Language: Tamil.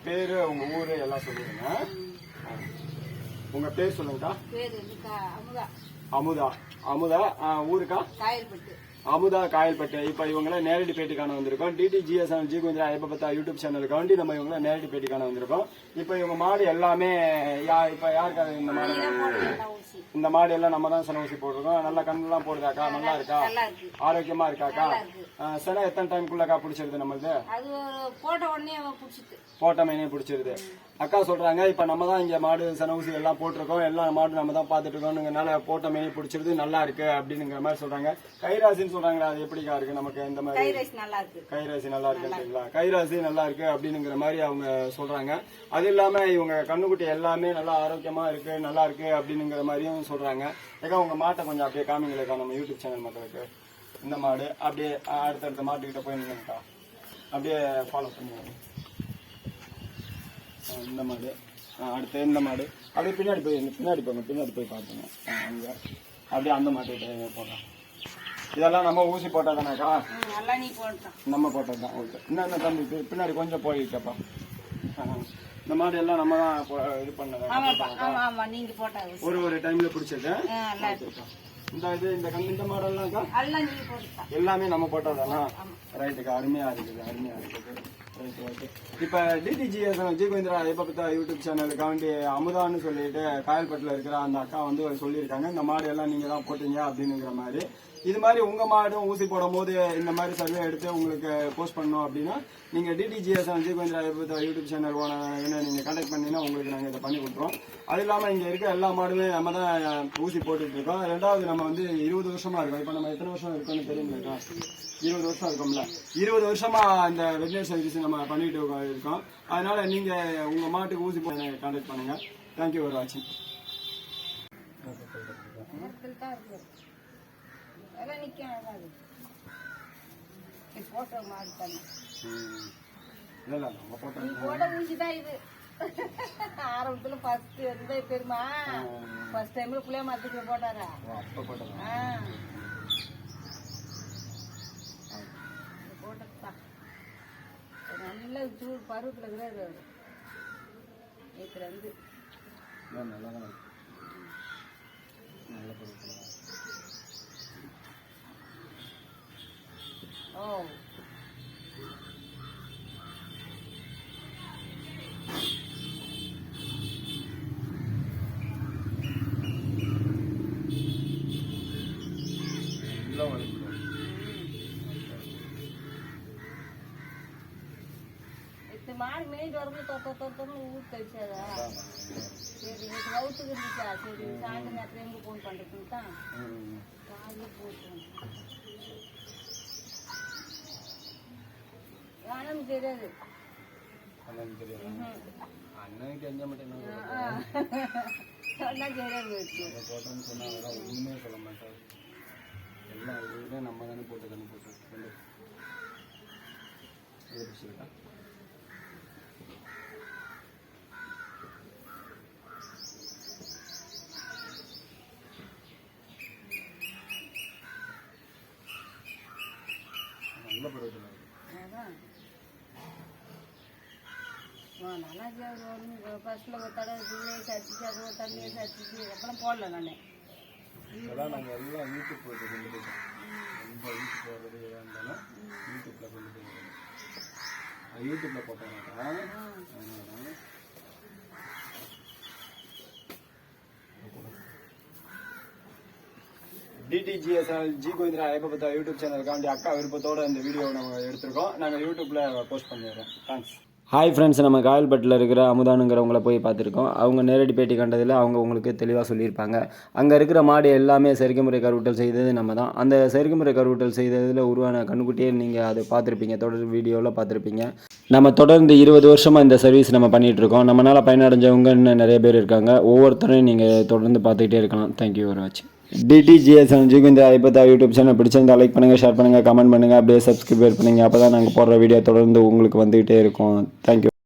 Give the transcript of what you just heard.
பேர் உங்கள் ஊர் எல்லாம் சொல்லிடுங்க. உங்கள் பேர் சொல்லுங்கக்கா. அமுதா. அமுதா ஊருக்கா? காயல்பட்டு. அமுதா காயல்பட்டு. இப்போ இவங்கள நேரடி பேட்டிக்கான வந்திருக்கோம். டிடிஜிஎஸ் ஜி கோவிந்தரா எப்போ பார்த்தா யூடியூப் சேனலுக்காண்டி நம்ம இவங்கள நேரடி பேட்டிக்கான வந்திருக்கோம். இப்போ இவங்க மாடு எல்லாமே இப்போ யாருக்காக இந்த மாடு? இந்த மாடு எல்லாம் நம்ம தான் சன ஊசி போட்டிருக்கோம். நல்லா கண்ணெல்லாம் போடுதாக்கா? நல்லா இருக்கா? ஆரோக்கியமா இருக்காக்கா? சில எத்தனை டைம்குள்ளக்கா பிடிச்சிருது நம்மளுது? போட்ட மேனே பிடிச்சிருது. அக்கா சொல்றாங்க இப்ப நம்ம தான் இங்க மாடு சன ஊசி எல்லாம் போட்டிருக்கோம், எல்லா மாடு நம்ம தான் பாத்துட்டு இருக்கோம்னால போட்ட மேனே பிடிச்சிருது, நல்லா இருக்கு அப்படிங்கிற மாதிரி சொல்றாங்க. கைராசின்னு சொல்றாங்களா, அது எப்படிக்கா இருக்கு நமக்கு? இந்த மாதிரி கைராசி நல்லா இருக்குங்களா? கைராசி நல்லா இருக்கு அப்படிங்கிற மாதிரி அவங்க சொல்றாங்க. அது இல்லாம இவங்க கண்ணுக்குட்டி எல்லாமே நல்லா ஆரோக்கியமா இருக்கு, நல்லா இருக்கு அப்படிங்கிற மாதிரியும் சொல்றாங்க. ஏக்கா உங்க மாட்டை கொஞ்சம் அப்படியே காமிங்களேக்கா நம்ம யூடியூப் சேனல் மக்களுக்கு. இந்த மாடு அப்படியே அடுத்தடுத்த மாட்டுக்கிட்ட போய் நின்னுக்கா, அப்படியே ஃபாலோ பண்ணுவாங்க. இந்த மாடு அடுத்து இந்த மாடு அப்படியே பின்னாடி போய் பார்த்துங்க. அங்கே அப்படியே அந்த மாட்டுக்கிட்ட போடலாம். இதெல்லாம் நம்ம ஊசி போட்டால் தானேக்கா? நம்ம போட்டது தான். ஓகே. இன்னும் தம்பி பின்னாடி கொஞ்சம் போயிட்டப்பா. இந்த மாடு எல்லாம் நம்ம தான் இது பண்ணதான் ஒரு டைம்ல பிடிச்சது. இந்த மாடெல்லாம் எல்லாமே நம்ம போட்டதானா? ரைட்டுக்கா. அருமையா இருக்குது. இப்ப டிடிஜிஎஸ் ஜி கோவிந்தரா எப்ப பார்த்தா யூடியூப் சேனலுக்காண்டி அமுதான்னு சொல்லிட்டு காயல்பட்டில் இருக்கிற அந்த அக்கா வந்து சொல்லியிருக்காங்க, இந்த மாடு எல்லாம் நீங்க தான் போட்டீங்க அப்படிங்கிற மாதிரி. இது மாதிரி உங்க மாடும் ஊசி போடும் போது இந்த மாதிரி சர்வே எடுத்து உங்களுக்கு போஸ்ட் பண்ணோம் அப்படின்னா நீங்க டிடிஜிஎஸ் ஜி கோவிந்தரா எப்ப யூடியூப் சேனல் நீங்க கான்டாக்ட் பண்ணீங்கன்னா உங்களுக்கு நாங்க இதை பண்ணி கொடுத்துருவோம். அது இல்லாம இங்க இருக்க எல்லா மாடுமே நம்ம தான் ஊசி போட்டுட்டு இருக்கோம். ரெண்டாவது நம்ம வந்து 20 வருஷமா இருக்கோம். இப்ப நம்ம எத்தனை வருஷம் இருக்கோம்னு தெரியுங்களா? 20 வருஷம் இருக்கும்ல. 20 வருஷமா இந்த வெட்னரி சர்வீஸ் நம்ம பண்ணிட்டு இருக்கோம். அதனால நீங்க உங்க மாட்டுக்கு ஊசி போட கான்டாக்ட் பண்ணுங்க. தேங்க்யூ ஃபார் வாட்சிங். ஆரம்பத்துல பெருமா ஃபர்ஸ்ட் டைம்ல புளிய மரத்துக்கு போட்டாரா? போட்டதுதான் நல்ல சூடு பருவத்துல இருக்கிறாரு. வந்து ஓ மாடு மேய்ட்டு வரும்போது தொத்தன்னு ஊர் கழிச்சாதா? சரி ரவுத்துக்கு இருந்துச்சா? சரி சாயந்தர நேரத்துல எங்க போன் பண்றதுன்னு தான் காலையில போட்டு அண்ணனுக்கு தெரியாது. அண்ணனுக்கு தெரிஞ்ச மட்டும் சொன்னா தெரியாது. போட்டோன்னு சொன்னா உண்மையே சொல்ல மாட்டாரு. எல்லா இதுவுமே நம்ம தானே போட்டு நல்ல பருவத்தில் ஃபர்ஸ்ட்ல ஒரு தடவை சர்ச்சிச்சு, அது ஒரு தண்ணியை சர்ச்சிச்சு, அப்புறம் போடல நான். இதெல்லாம் நாங்கள் எல்லாம் யூடியூப் போட்டு கொண்டு போயிட்டோம். எந்த யூடியூப் போடுறது எதாக இருந்தாலும் யூடியூப்பில் கொண்டு போயிருக்கோம். யூடியூப்பில் போட்டாங்க. டிடிஜிஎஸ் ஜி கோவிந்தரா எப்போ பார்த்தா யூடியூப் சேனலுக்காண்டி அக்கா விருப்பத்தோடு இந்த வீடியோ நம்ம எடுத்திருக்கோம். நாங்கள் யூடியூப்பில் போஸ்ட் பண்ணிடுறோம். தேங்க்ஸ். ஹாய் ஃப்ரெண்ட்ஸ், நம்ம காயல்பட்டில் இருக்கிற அமுதானுங்கிறவங்கள போய் பார்த்துருக்கோம். அவங்க நேரடி பேட்டி கண்டதில் அவங்க உங்களுக்கு தெளிவாக சொல்லியிருப்பாங்க. அங்கே இருக்கிற மாடு எல்லாமே செயற்கை முறை கருவூட்டல் செய்தது நம்ம தான். அந்த செயற்கை முறை கருவூட்டல் செய்ததில் உருவான கண்ணுக்குட்டியே நீங்கள் அதை பார்த்துருப்பீங்க, தொடர் வீடியோவில் பார்த்துருப்பீங்க. நம்ம தொடர்ந்து 20 வருஷமாக இந்த சர்வீஸ் நம்ம பண்ணிகிட்ருக்கோம். நம்மளால் பயனடைஞ்சவங்க இன்னும் நிறைய பேர் இருக்காங்க. ஒவ்வொருத்தரையும் நீங்கள் தொடர்ந்து பார்த்துக்கிட்டே இருக்கலாம். தேங்க்யூ ஃபார் வாட்சிங். டிடிஜிஎஸ் ஜி கோவிந்தரா இப்போ யூடியூப் சேனல் பிடிச்சிருந்தா லைக் பண்ணுங்கள், ஷேர் பண்ணுங்கள், கமெண்ட் பண்ணுங்கள், அப்படியே சப்ஸ்கிரைப் பண்ணுங்கள். அப்போ தான் நாங்கள் போடுற வீடியோ தொடர்ந்து உங்களுக்கு வந்துகிட்டே இருக்கும். தேங்க்யூ.